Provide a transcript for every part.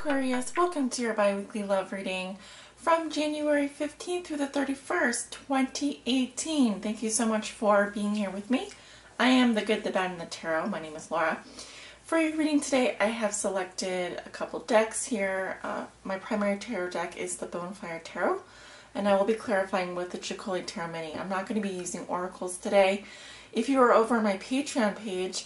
Aquarius, welcome to your bi-weekly love reading from January 15th through the 31st, 2018. Thank you so much for being here with me. I am the good, the bad, and the tarot. My name is Laura. For your reading today, I have selected a couple decks here. My primary tarot deck is the Bonfire Tarot, and I will be clarifying with the Chicoli Tarot Mini. I'm not going to be using oracles today. If you are over on my Patreon page,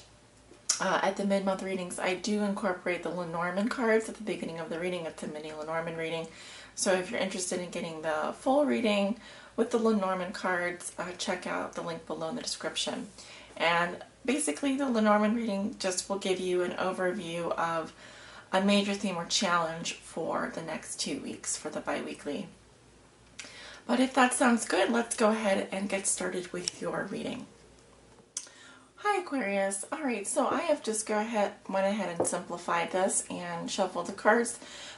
at the mid-month readings, I do incorporate the Lenormand cards at the beginning of the reading. It's a mini Lenormand reading. So if you're interested in getting the full reading with the Lenormand cards, check out the link below in the description. And basically the Lenormand reading just will give you an overview of a major theme or challenge for the next 2 weeks for the bi-weekly. But if that sounds good, let's go ahead and get started with your reading. Hi Aquarius. Alright, so I have just went ahead and simplified this and shuffled the cards,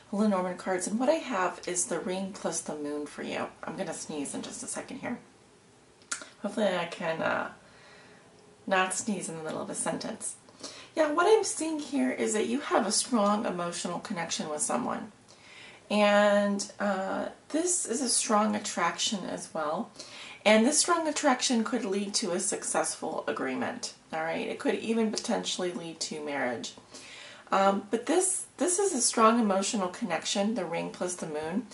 the Lenormand cards, and what I have is the ring plus the moon for you. I'm going to sneeze in just a second here. Hopefully I can not sneeze in the middle of a sentence. Yeah, what I'm seeing here is that you have a strong emotional connection with someone. And this is a strong attraction as well. And this strong attraction could lead to a successful agreement. All right, it could even potentially lead to marriage. But this is a strong emotional connection, the ring plus the moon,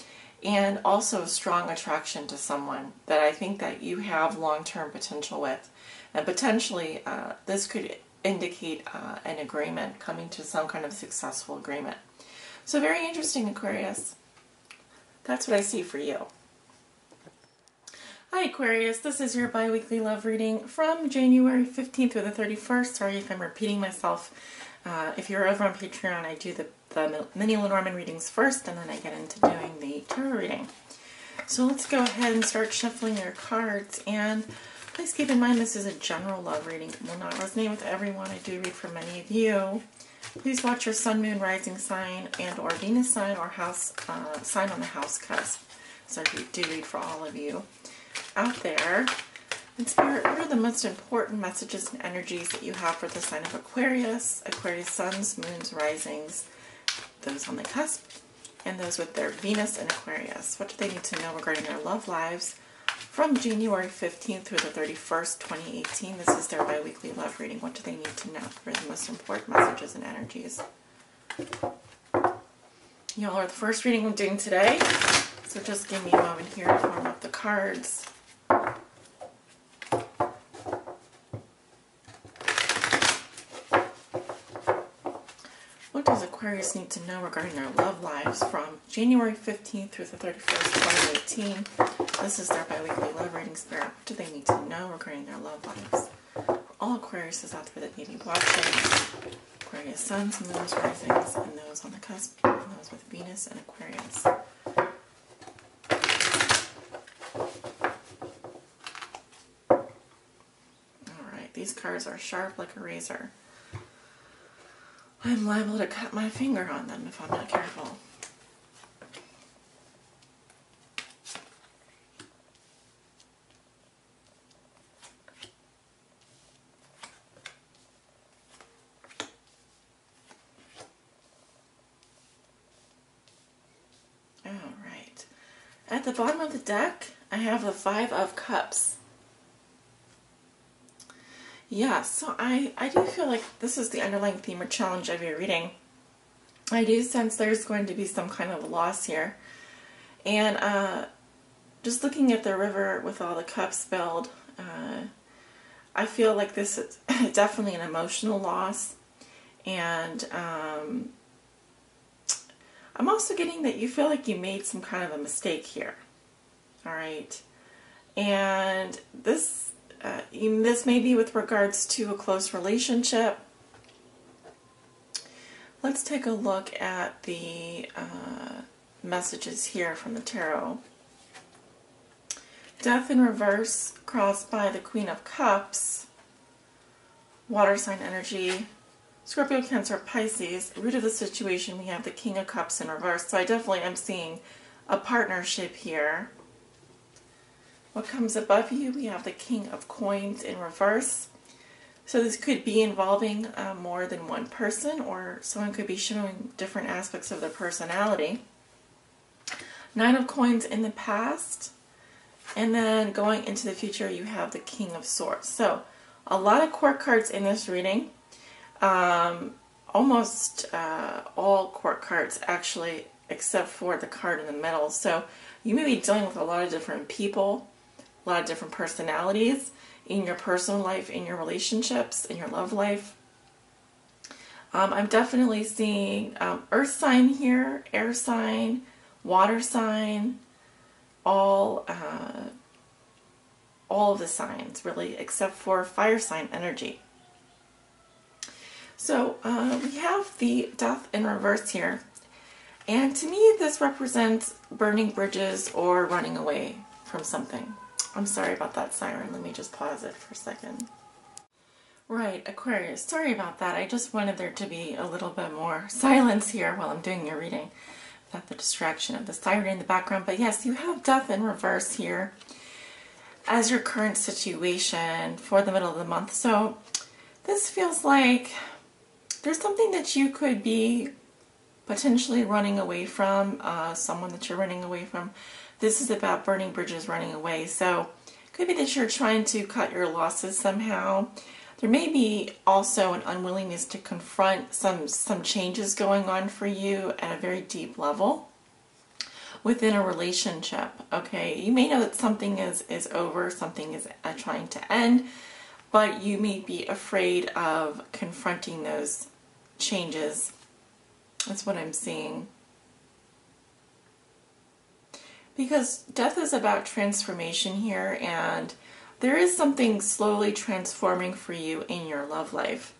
and also a strong attraction to someone that I think that you have long-term potential with. And potentially, this could indicate an agreement, coming to some kind of successful agreement. So very interesting, Aquarius. That's what I see for you. Hi Aquarius, this is your bi-weekly love reading from January 15th through the 31st. Sorry if I'm repeating myself. If you're over on Patreon, I do the mini Lenormand readings first, and then I get into doing the tarot reading. So let's go ahead and start shuffling your cards. And please keep in mind this is a general love reading. It will not resonate with everyone. I do read for many of you. Please watch your sun, moon, rising sign, and or Venus sign or house sign on the house cusp. So I do read for all of you out there. And Spirit, what are the most important messages and energies that you have for the sign of Aquarius, Aquarius suns, moons, risings, those on the cusp, and those with their Venus and Aquarius? What do they need to know regarding their love lives from January 15th through the 31st, 2018? This is their bi-weekly love reading. What do they need to know for the most important messages and energies? Y'all are the first reading I'm doing today, so just give me a moment here to form up the cards. What does Aquarius need to know regarding their love lives from January 15th through the 31st, 2018? This is their bi-weekly love reading, Spirit. What do they need to know regarding their love lives? For all Aquariuses out there that may be watching, Aquarius suns, moons, risings, and those on the cusp, and those with Venus and Aquarius. Alright, these cards are sharp like a razor. I'm liable to cut my finger on them if I'm not careful. Alright. At the bottom of the deck, I have the Five of Cups. Yeah, so I do feel like this is the underlying theme or challenge of your reading. I do sense there's going to be some kind of loss here. And just looking at the river with all the cups spilled, I feel like this is definitely an emotional loss. And I'm also getting that you feel like you made some kind of a mistake here. Alright. And this may be with regards to a close relationship. Let's take a look at the messages here from the tarot. Death in reverse, crossed by the Queen of Cups, water sign energy, Scorpio, Cancer, Pisces. Root of the situation, we have the King of Cups in reverse. So I definitely am seeing a partnership here. What comes above you? We have the King of Coins in reverse. So this could be involving more than one person, or someone could be showing different aspects of their personality. Nine of Coins in the past, and then going into the future you have the King of Swords. So a lot of court cards in this reading. Almost all court cards actually, except for the card in the middle. So you may be dealing with a lot of different people, a lot of different personalities in your personal life, in your relationships, in your love life. I'm definitely seeing earth sign here, air sign, water sign, all of the signs really, except for fire sign energy. So we have the Death in reverse here, and to me this represents burning bridges or running away from something. I'm sorry about that siren. Let me just pause it for a second. Right, Aquarius. Sorry about that. I just wanted there to be a little bit more silence here while I'm doing your reading, without the distraction of the siren in the background. But yes, you have Death in reverse here as your current situation for the middle of the month. So this feels like there's something that you could be potentially running away from, someone that you're running away from. This is about burning bridges, running away. So it could be that you're trying to cut your losses somehow. There may be also an unwillingness to confront some changes going on for you at a very deep level within a relationship. Okay, you may know that something is over, something is trying to end, but you may be afraid of confronting those changes. That's what I'm seeing. Because death is about transformation here, and there is something slowly transforming for you in your love life.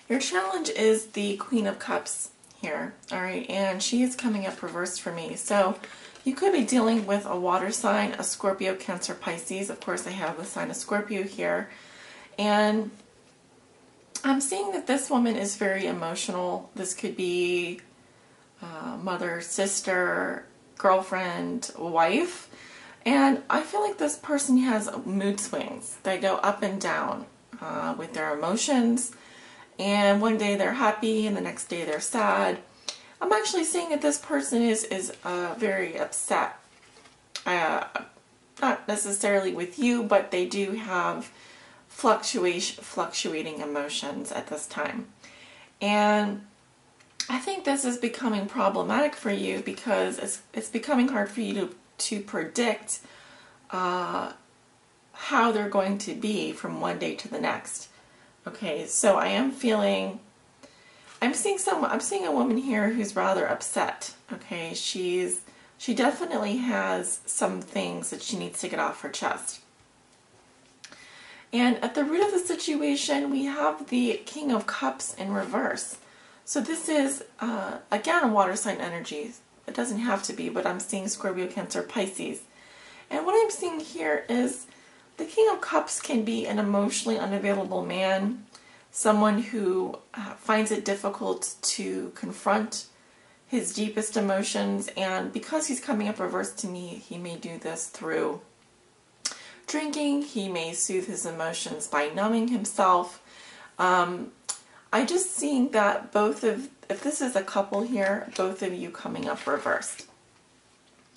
Your challenge is the Queen of Cups here, all right, and she is coming up reversed for me. So you could be dealing with a water sign, a Scorpio, Cancer, Pisces. Of course, I have the sign of Scorpio here, and I'm seeing that this woman is very emotional. This could be mother, sister, girlfriend, wife, and I feel like this person has mood swings. They go up and down with their emotions, and one day they're happy and the next day they're sad. I'm actually seeing that this person is very upset. Not necessarily with you, but they do have fluctuating emotions at this time. And I think this is becoming problematic for you because it's becoming hard for you to predict how they're going to be from one day to the next. Okay, so I'm seeing a woman here who's rather upset. Okay, she definitely has some things that she needs to get off her chest. And at the root of the situation, we have the King of Cups in reverse. So this is, again, water sign energy. It doesn't have to be, but I'm seeing Scorpio, Cancer, Pisces. And what I'm seeing here is the King of Cups can be an emotionally unavailable man, someone who finds it difficult to confront his deepest emotions, and because he's coming up reverse to me, he may do this through drinking. He may soothe his emotions by numbing himself. I'm just seeing that if this is a couple here, both of you coming up reversed.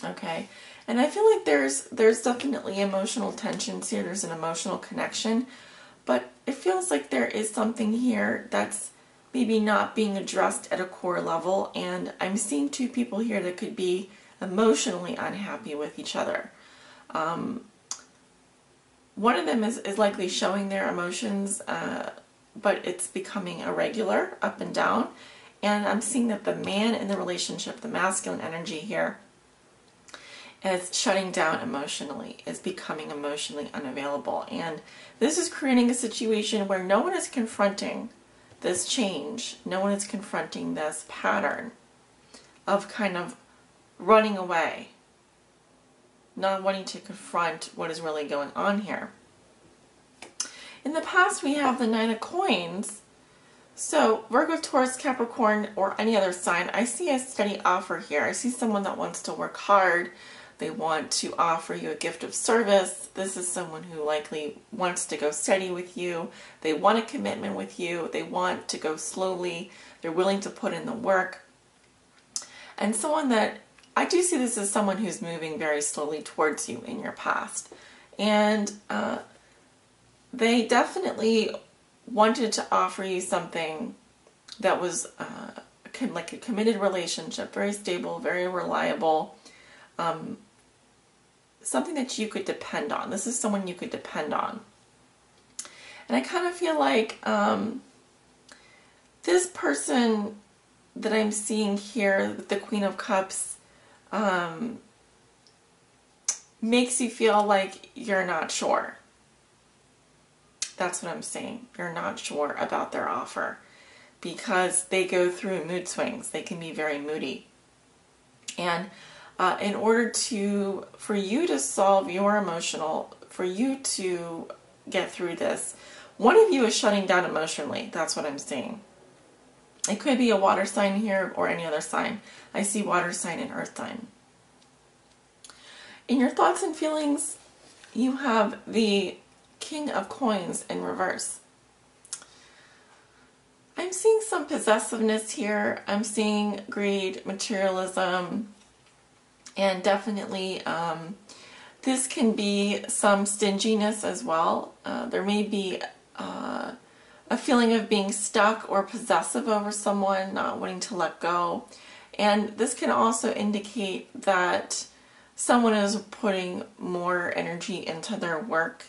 Okay, and I feel like there's definitely emotional tensions here. There's an emotional connection, but it feels like there is something here that's maybe not being addressed at a core level, and I'm seeing two people here that could be emotionally unhappy with each other. One of them is likely showing their emotions, but it's becoming irregular, up and down. And I'm seeing that the man in the relationship, the masculine energy here, is shutting down emotionally, is becoming emotionally unavailable. And this is creating a situation where no one is confronting this change. No one is confronting this pattern of kind of running away, not wanting to confront what is really going on here. In the past, we have the Nine of Coins. So Virgo, Taurus, Capricorn, or any other sign, I see a steady offer here. I see someone that wants to work hard, They want to offer you a gift of service. This is someone who likely wants to go steady with you. They want a commitment with you. They want to go slowly. They're willing to put in the work. And someone that, I do see this as someone who's moving very slowly towards you in your past. And they definitely wanted to offer you something that was like a committed relationship, very stable, very reliable, something that you could depend on. This is someone you could depend on. And I kind of feel like this person that I'm seeing here with the Queen of Cups makes you feel like you're not sure. That's what I'm saying. You're not sure about their offer because they go through mood swings. They can be very moody. And in order for you to solve your emotional, for you to get through this, one of you is shutting down emotionally. That's what I'm seeing. It could be a water sign here or any other sign. I see water sign and earth sign. In your thoughts and feelings, you have the King of Coins in reverse. I'm seeing some possessiveness here. I'm seeing greed, materialism, and definitely this can be some stinginess as well. There may be a feeling of being stuck or possessive over someone, not wanting to let go. And this can also indicate that someone is putting more energy into their work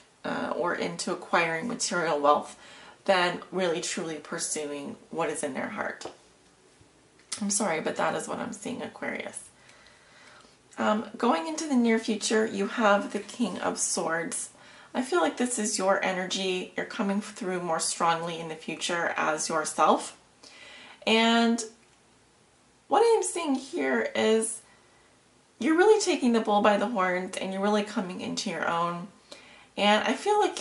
or into acquiring material wealth than really truly pursuing what is in their heart. I'm sorry, but that is what I'm seeing, Aquarius. Going into the near future, you have the King of Swords. I feel like this is your energy. You're coming through more strongly in the future as yourself. And what I am seeing here is you're really taking the bull by the horns and you're really coming into your own. And I feel like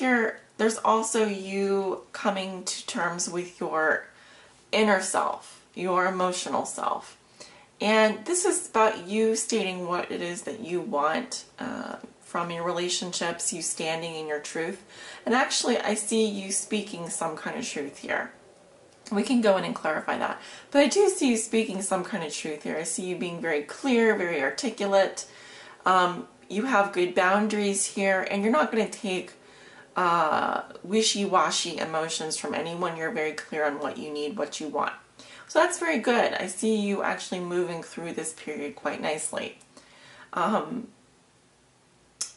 there's also you coming to terms with your inner self, your emotional self. And this is about you stating what it is that you want from your relationships, you standing in your truth. And actually, I see you speaking some kind of truth here. We can go in and clarify that. But I do see you speaking some kind of truth here. I see you being very clear, very articulate. You have good boundaries here, and you're not going to take wishy-washy emotions from anyone. You're very clear on what you need, what you want. So that's very good. I see you actually moving through this period quite nicely.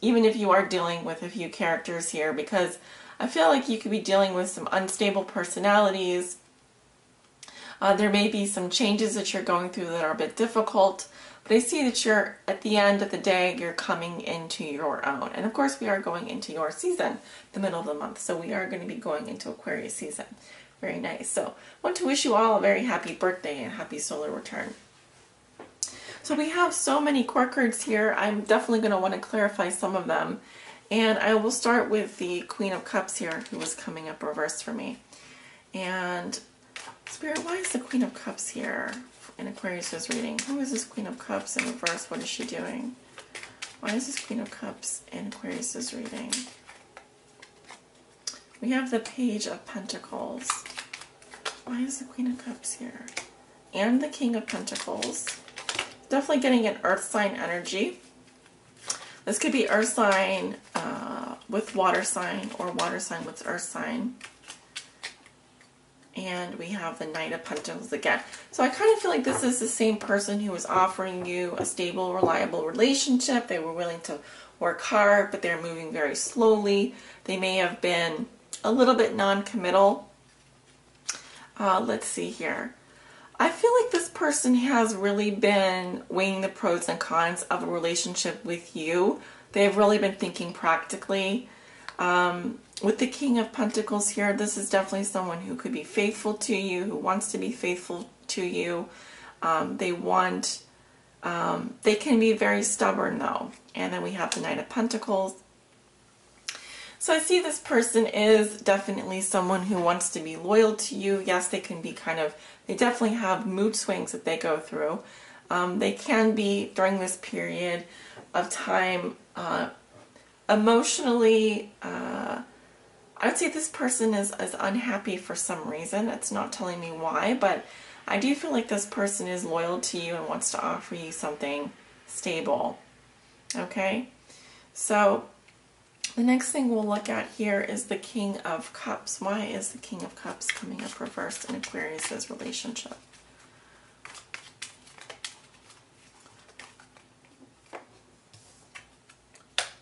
Even if you are dealing with a few characters here, because I feel like you could be dealing with some unstable personalities. There may be some changes that you're going through that are a bit difficult, but I see that you're, at the end of the day, you're coming into your own. And of course, we are going into your season, the middle of the month. So we are going to be going into Aquarius season. Very nice. So I want to wish you all a very happy birthday and happy solar return. So we have so many core cards here. I'm definitely going to want to clarify some of them. And I will start with the Queen of Cups here, who was coming up reversed for me. And Spirit, why is the Queen of Cups here in Aquarius' reading? Who is this Queen of Cups in reverse? What is she doing? Why is this Queen of Cups in Aquarius' reading? We have the Page of Pentacles. Why is the Queen of Cups here? And the King of Pentacles. Definitely getting an earth sign energy. This could be earth sign with water sign or water sign with earth sign. And we have the Knight of Pentacles again. So I kind of feel like this is the same person who was offering you a stable, reliable relationship. They were willing to work hard, but they're moving very slowly. They may have been a little bit non-committal. Let's see here. I feel like this person has really been weighing the pros and cons of a relationship with you. They've really been thinking practically. With the King of Pentacles here, this is definitely someone who could be faithful to you, who wants to be faithful to you. They can be very stubborn though. And then we have the Knight of Pentacles. So I see this person is definitely someone who wants to be loyal to you. Yes, they can be they definitely have mood swings that they go through. They can be, during this period of time, emotionally, I would say this person is unhappy for some reason. It's not telling me why, but I do feel like this person is loyal to you and wants to offer you something stable. Okay? So the next thing we'll look at here is the King of Cups. Why is the King of Cups coming up reversed in Aquarius's relationship?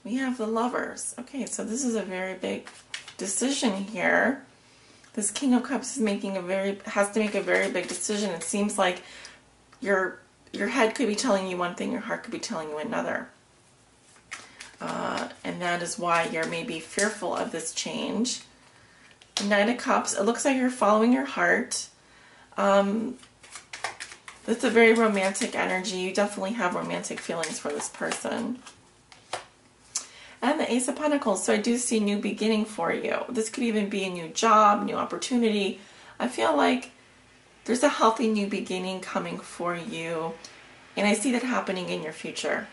We have the Lovers. Okay, so this is a very big decision here. This King of Cups is has to make a very big decision. It seems like your head could be telling you one thing, your heart could be telling you another. And that is why you're maybe fearful of this change. The Knight of Cups, it looks like you're following your heart. It's a very romantic energy. You definitely have romantic feelings for this person. And the Ace of Pentacles, so I do see new beginning for you. This could even be a new job, new opportunity. I feel like there's a healthy new beginning coming for you, and I see that happening in your future.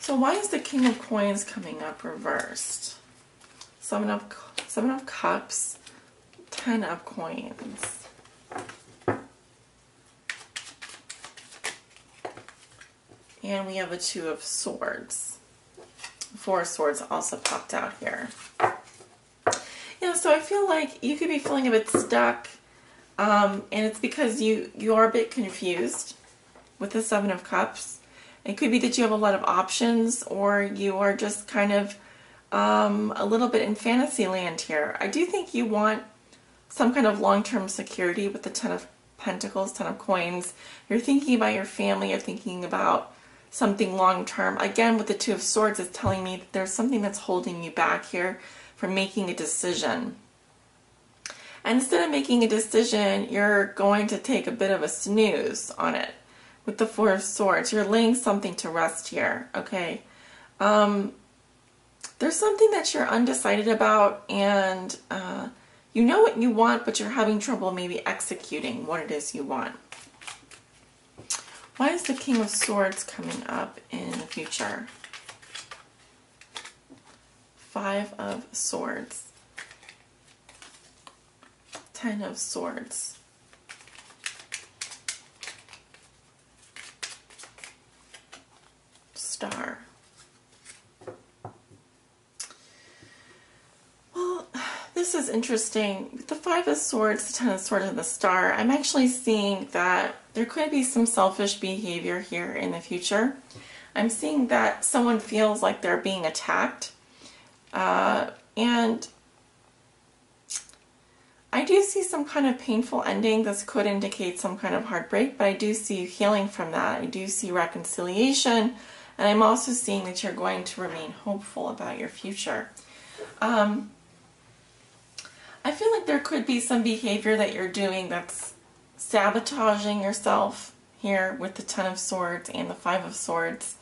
So why is the King of Coins coming up reversed? Seven of Cups, 10 of Coins. And we have a 2 of Swords. 4 of Swords also popped out here. Yeah, so I feel like you could be feeling a bit stuck, and it's because you are a bit confused with the 7 of Cups. It could be that you have a lot of options, or you are just kind of a little bit in fantasy land here. I do think you want some kind of long-term security with the 10 of Pentacles, 10 of Coins. You're thinking about your family, you're thinking about something long-term. Again, with the 2 of Swords, it's telling me that there's something that's holding you back here from making a decision. And instead of making a decision, you're going to take a bit of a snooze on it. With the 4 of Swords, you're laying something to rest here, okay? There's something that you're undecided about, and you know what you want, but you're having trouble maybe executing what it is you want. Why is the King of Swords coming up in the future? 5 of Swords. 10 of Swords. Star. Well, this is interesting. With the 5 of Swords, the 10 of Swords, and the Star, I'm actually seeing that there could be some selfish behavior here in the future. I'm seeing that someone feels like they're being attacked. And I do see some kind of painful ending. This could indicate some kind of heartbreak, but I do see healing from that. I do see reconciliation. And I'm also seeing that you're going to remain hopeful about your future. I feel like there could be some behavior that you're doing that's sabotaging yourself here with the 10 of Swords and the 5 of Swords,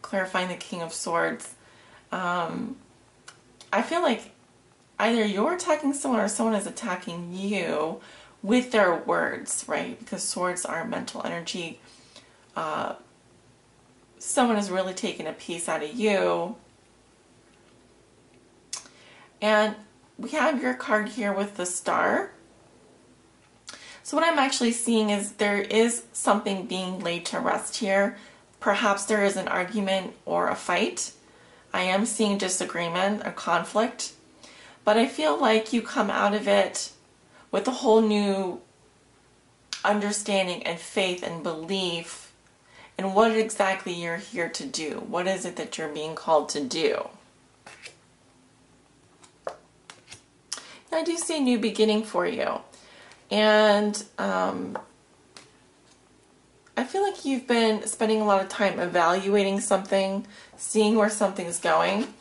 clarifying the King of Swords. I feel like either you're attacking someone or someone is attacking you with their words, right? Because swords are mental energy. Someone is really taking a piece out of you. And we have your card here with the Star. So what I'm actually seeing is there is something being laid to rest here. Perhaps there is an argument or a fight. I am seeing disagreement or conflict. But I feel like you come out of it with a whole new understanding and faith and belief in what exactly you're here to do. What is it that you're being called to do? I do see a new beginning for you. And I feel like you've been spending a lot of time evaluating something, seeing where something's going.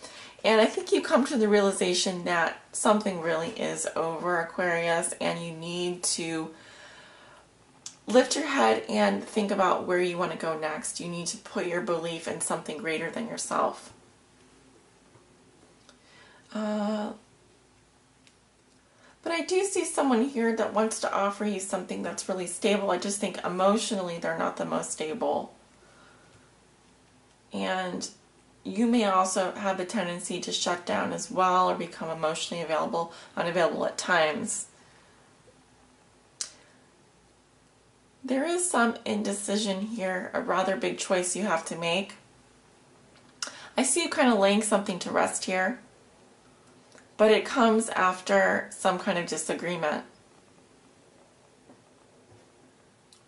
And I think you come to the realization that something really is over, Aquarius, and you need to lift your head and think about where you want to go next. You need to put your belief in something greater than yourself. But I I do see someone here that wants to offer you something that's really stable. I just think emotionally they're not the most stable. And you may also have a tendency to shut down as well or become emotionally unavailable at times. There is some indecision here, a rather big choice you have to make. I see you kind of laying something to rest here, but it comes after some kind of disagreement.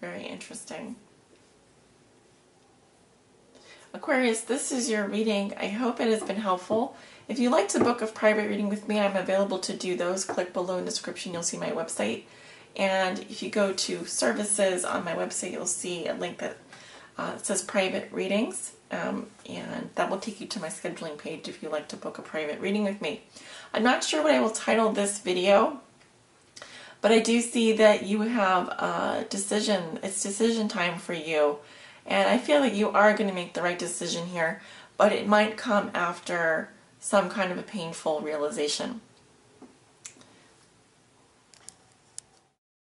Very interesting. Aquarius, this is your reading. I hope it has been helpful. If you'd like to book a private reading with me, I'm available to do those. Click below in the description, you'll see my website. And if you go to services on my website, you'll see a link that says private readings. And that will take you to my scheduling page if you'd like to book a private reading with me. I'm not sure what I will title this video, but I do see that you have a decision. It's decision time for you. And I feel like you are going to make the right decision here, but it might come after some kind of a painful realization.